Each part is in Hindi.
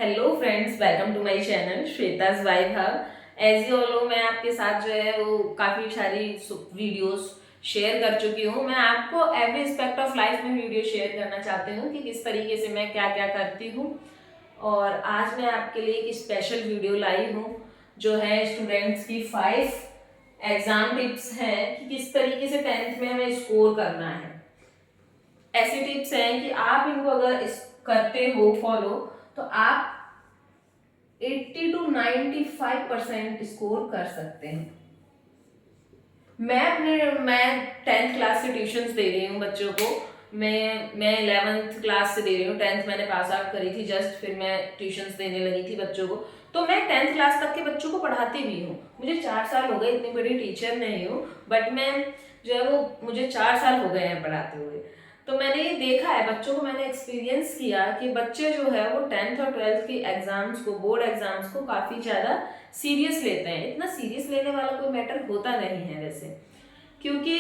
Hello friends, welcome to my channel Shweta's vibe hub. As you all know, मैं आपके साथ जो है वो काफ़ी सारी वीडियोस शेयर कर चुकी हूँ। मैं आपको एवरी एस्पेक्ट ऑफ लाइफ में वीडियो शेयर करना चाहती हूँ कि किस तरीके से मैं क्या क्या करती हूँ। और आज मैं आपके लिए एक स्पेशल वीडियो लाई हूँ जो है स्टूडेंट्स की 5 एग्जाम टिप्स हैं कि किस तरीके से 10th में हमें स्कोर करना है। ऐसी टिप्स हैं कि आप इनको अगर करते हो फॉलो तो आप 80 to 95% स्कोर कर सकते हैं। मैं 10th क्लास से ट्यूशंस दे रही हूँ बच्चों को। मैं 11th क्लास से दे रही हूँ। 10th मैंने पास आउट करी थी जस्ट, फिर मैं ट्यूशंस देने लगी थी बच्चों को। तो मैं 10th क्लास तक के बच्चों को पढ़ाती भी हूँ। मुझे 4 साल हो गए, इतनी बड़ी टीचर नहीं हूँ, बट मैं जो है वो मुझे 4 साल हो गए हैं पढ़ाते हुए। तो मैंने ये देखा है, बच्चों को मैंने एक्सपीरियंस किया कि बच्चे जो है वो 10th और 12th के एग्जाम्स को, बोर्ड एग्जाम्स को काफ़ी ज़्यादा सीरियस लेते हैं। इतना सीरियस लेने वाला कोई मैटर होता नहीं है वैसे, क्योंकि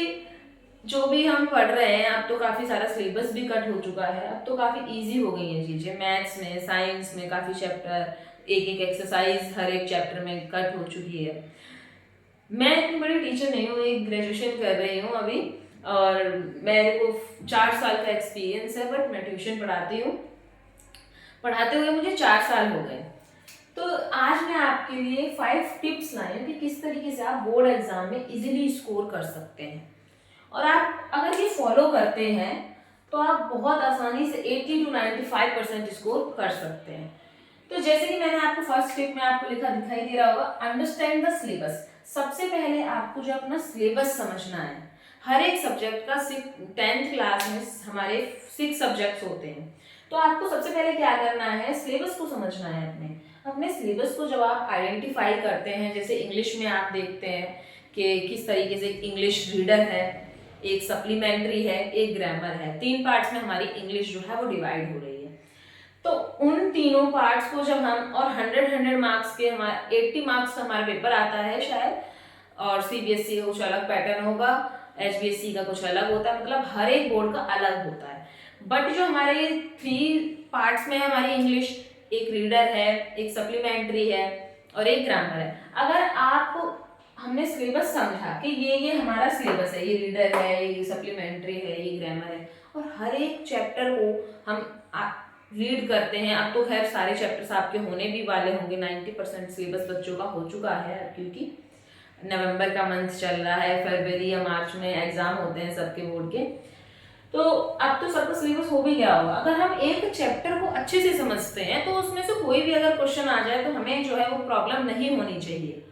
जो भी हम पढ़ रहे हैं अब तो काफ़ी सारा सिलेबस भी कट हो चुका है। अब तो काफ़ी इजी हो गई हैं चीज़ें। मैथ्स में, साइंस में काफ़ी चैप्टर, एक एक एक्सरसाइज हर एक चैप्टर में कट हो चुकी है। मैं इतनी बड़ी टीचर नहीं हूँ, एक ग्रेजुएशन कर रही हूँ अभी, और मेरे को 4 साल का एक्सपीरियंस है, बट मैं ट्यूशन पढ़ाती हूँ। पढ़ाते हुए मुझे 4 साल हो गए। तो आज मैं आपके लिए 5 टिप्स लाई हूँ कि किस तरीके से आप बोर्ड एग्जाम में इजीली स्कोर कर सकते हैं। और आप अगर ये फॉलो करते हैं तो आप बहुत आसानी से 80 to 95% स्कोर कर सकते हैं। तो जैसे कि मैंने आपको फर्स्ट टिप में आपको लिखा दिखाई दे रहा होगा, अंडरस्टैंड द सिलेबस। सबसे पहले आपको जो अपना सिलेबस समझना है। हर एक सब्जेक्ट का 10th क्लास में हमारे 6 सब्जेक्ट्स होते हैं। तो आपको सबसे पहले क्या करना है, सिलेबस को समझना है। अपने सिलेबस को जब आप आइडेंटिफाई करते हैं, जैसे इंग्लिश में आप देखते हैं कि किस तरीके से इंग्लिश रीडर है, एक सप्लीमेंट्री है, एक ग्रामर है। 3 पार्ट्स में हमारी इंग्लिश जो है वो डिवाइड हो रही है। तो उन तीनों पार्ट्स को जब हम, और 100 मार्क्स के, हमारे 80 मार्क्स का हमारा पेपर आता है शायद, और सीबीएसई का कुछ अलग पैटर्न होगा, एचबीएसई का कुछ अलग होता है, मतलब हर एक बोर्ड का अलग होता है। बट जो हमारे 3 पार्ट्स में हमारी इंग्लिश, एक रीडर है, एक सप्लीमेंट्री है और एक ग्रामर है। अगर आप, हमने सिलेबस समझा कि ये हमारा सिलेबस है, ये रीडर है, ये सप्लीमेंट्री है, ये ग्रामर है, और हर एक चैप्टर को हम रीड करते हैं। अब तो खैर सारे चैप्टर्स आपके होने भी वाले होंगे, 90% सिलेबस बच्चों का हो चुका है, क्योंकि नवंबर का मंथ चल रहा है, फरवरी या मार्च में एग्जाम होते हैं सबके बोर्ड के। तो अब तो सबका सिलेबस हो भी गया होगा। अगर हम एक चैप्टर को अच्छे से समझते हैं तो उसमें से कोई भी अगर क्वेश्चन आ जाए तो हमें जो है वो प्रॉब्लम नहीं होनी चाहिए।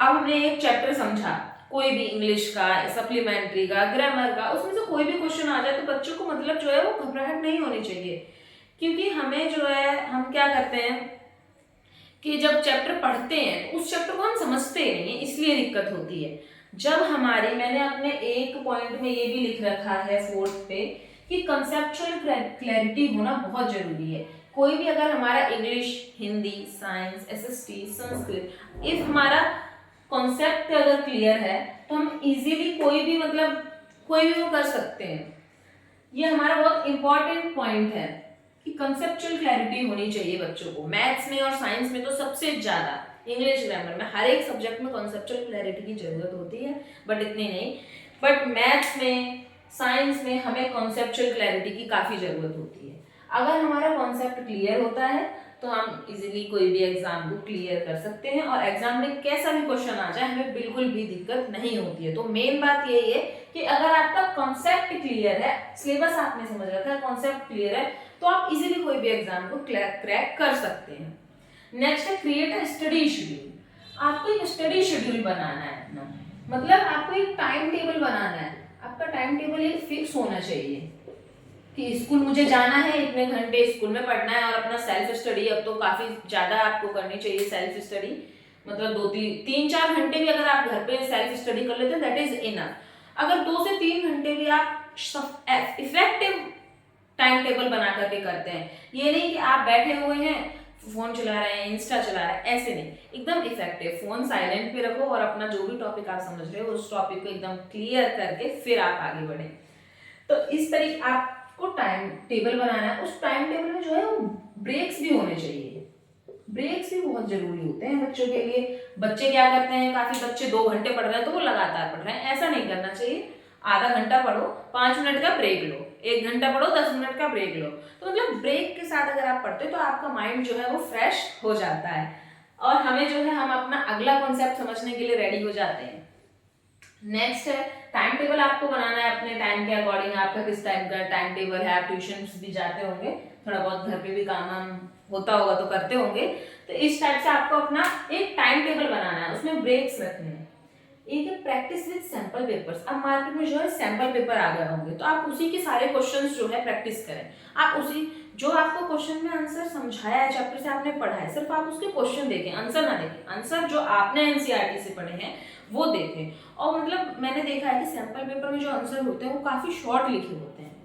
अब हमने एक चैप्टर समझा, कोई भी इंग्लिश का, सप्लीमेंट्री का, ग्रामर का, उसमें से कोई भी क्वेश्चन आ जाए तो बच्चों को मतलब जो है वो घबराहट नहीं होनी चाहिए। क्योंकि हमें जो है, हम क्या करते हैं कि जब चैप्टर पढ़ते हैं तो उस चैप्टर को हम समझते नहीं है, इसलिए दिक्कत होती है। जब हमारी, मैंने अपने एक पॉइंट में ये भी लिख रखा है 4th पे, कि कंसेप्चुअल क्लैरिटी होना बहुत जरूरी है। कोई भी अगर हमारा English, Hindi, science, SST, Sanskrit, if हमारा कॉन्सेप्ट अगर क्लियर है तो हम इजीली कोई भी, मतलब कोई भी वो कर सकते हैं। ये हमारा बहुत इंपॉर्टेंट पॉइंट है कि कंसेप्चुअल क्लैरिटी होनी चाहिए बच्चों को। मैथ्स में और साइंस में तो सबसे ज्यादा, इंग्लिश, ग्रामर में, हर एक सब्जेक्ट में कंसेप्चुअल क्लैरिटी की जरूरत होती है, बट इतनी नहीं। बट मैथ्स में, साइंस में हमें कंसेप्चुअल क्लैरिटी की काफी जरूरत होती है। अगर हमारा कॉन्सेप्ट क्लियर होता है तो हम इजीली कोई भी एग्जाम को क्लियर कर सकते हैं, और एग्जाम में कैसा भी क्वेश्चन आ जाए हमें बिल्कुल भी दिक्कत नहीं होती है। तो मेन बात यही है कि अगर आपका कॉन्सेप्ट क्लियर है, सिलेबस आपने समझ रखा है, कॉन्सेप्ट क्लियर है, तो आप इजीली कोई भी एग्जाम को क्रैक कर सकते हैं। नेक्स्ट है क्रिएट अ स्टडी शेड्यूल। आपको एक स्टडी शेड्यूल बनाना है अपना, मतलब आपको एक टाइम टेबल बनाना है। आपका टाइम टेबल एक फिक्स होना चाहिए कि स्कूल मुझे जाना है, इतने घंटे स्कूल में पढ़ना है, और अपना सेल्फ स्टडी अब तो काफी ज्यादा आपको करनी चाहिए। सेल्फ स्टडी मतलब 2-3-4 घंटे भी अगर आप घर पे सेल्फ स्टडी कर लेते हैं, दैट इज इनफ। अगर 2 से 3 घंटे भी आप इफेक्टिव टाइम टेबल बना करके करते हैं, ये नहीं कि आप बैठे हुए हैं, फोन चला रहे हैं, इंस्टा चला रहे हैं, ऐसे नहीं। एकदम इफेक्टिव, फोन साइलेंट पे रखो और अपना जो भी टॉपिक आप समझ रहे हो उस टॉपिक को एकदम क्लियर करके फिर आप आगे बढ़े। तो इस तरीके आप आपको टाइम टेबल बनाना है, उस टाइम टेबल में जो है वो ब्रेक्स भी होने चाहिए। ब्रेक्स भी बहुत जरूरी होते हैं बच्चों के लिए। बच्चे क्या करते हैं, काफी बच्चे 2 घंटे पढ़ रहे हैं तो वो लगातार पढ़ रहे हैं, ऐसा नहीं करना चाहिए। आधा घंटा पढ़ो, 5 मिनट का ब्रेक लो, 1 घंटा पढ़ो, 10 मिनट का ब्रेक लो। तो मतलब ब्रेक के साथ अगर आप पढ़ते हो तो आपका माइंड जो है वो फ्रेश हो जाता है और हमें जो है हम अपना अगला कॉन्सेप्ट समझने के लिए रेडी हो जाते हैं। नेक्स्ट है टाइम टेबल आपको बनाना है अपने टाइम के अकॉर्डिंग। आपका किस टाइम का टाइम टेबल है, आप ट्यूशन भी जाते होंगे, थोड़ा बहुत घर पे भी काम वाम होता होगा तो करते होंगे, तो इस टाइप से आपको अपना एक टाइम टेबल बनाना है, उसमें ब्रेक्स रखने हैं। एक है प्रैक्टिस विद सैंपल पेपर्स। अब मार्केट में जो है सैंपल पेपर आ गए होंगे तो आप उसी के सारे क्वेश्चंस जो है प्रैक्टिस करें। आप उसी जो आपको क्वेश्चन में आंसर समझाया है, चैप्टर से आपने पढ़ा है, सिर्फ आप उसके क्वेश्चन देखें, आंसर ना देखें। आंसर जो आपने एनसीईआरटी से पढ़े हैं वो देखें। और मतलब मैंने देखा है कि सैंपल पेपर में जो आंसर होते हैं वो काफी शॉर्ट लिखे होते हैं,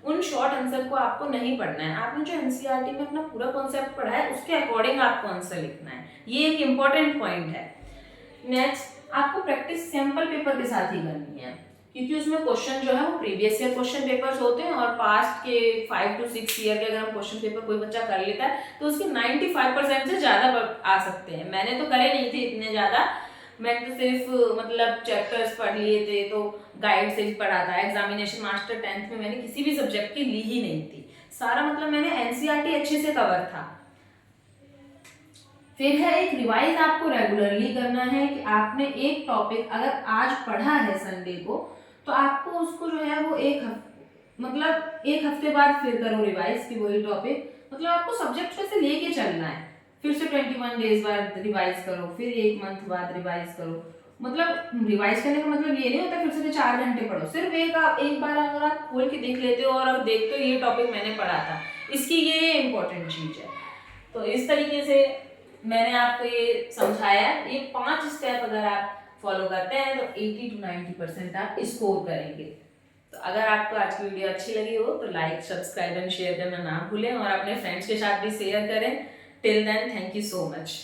उन शॉर्ट आंसर को आपको नहीं पढ़ना है। आपने जो एनसीईआरटी में अपना पूरा कॉन्सेप्ट पढ़ा है उसके अकॉर्डिंग आपको आंसर लिखना है, ये एक इंपॉर्टेंट पॉइंट है। नेक्स्ट आपको प्रैक्टिस सैंपल पेपर के साथ ही करनी है, क्योंकि उसमें क्वेश्चन जो है वो प्रीवियस ईयर क्वेश्चन पेपर्स होते हैं और पास्ट के 5 to 6 ईयर के अगर हम क्वेश्चन पेपर कोई बच्चा कर लेता है तो उसके 95% से ज़्यादा आ सकते हैं। मैंने तो करे नहीं थे इतने ज़्यादा, मैं तो सिर्फ मतलब चैप्टर्स पढ़ लिए थे तो गाइड से ही पढ़ा था। एग्जामिनेशन मास्टर 10th में मैंने किसी भी सब्जेक्ट की ली ही नहीं थी, सारा मतलब मैंने एनसीईआरटी अच्छे से कवर था। फिर है एक रिवाइज आपको रेगुलरली करना है कि आपने एक टॉपिक अगर आज पढ़ा है संडे को तो आपको उसको जो है वो मतलब एक हफ्ते बाद फिर करो रिवाइज की वही टॉपिक, मतलब आपको सब्जेक्ट से लेके चलना है। फिर से 21 डेज बाद रिवाइज करो, फिर 1 मंथ बाद रिवाइज करो। मतलब रिवाइज करने का मतलब ये नहीं होता फिर से 4 घंटे पढ़ो, सिर्फ एक बार अगर आप खोल के देख लेते हो और देखते हो ये टॉपिक मैंने पढ़ा था, इसकी ये इंपॉर्टेंट चीज है। तो इस तरीके से मैंने आपको ये समझाया, ये 5 स्टेप अगर आप फॉलो करते हैं तो 80 to 90% आप स्कोर करेंगे। तो अगर आपको आज की वीडियो अच्छी लगी हो तो लाइक, सब्सक्राइब एंड शेयर करना ना भूलें और अपने फ्रेंड्स के साथ भी शेयर करें। Till then thank you so much.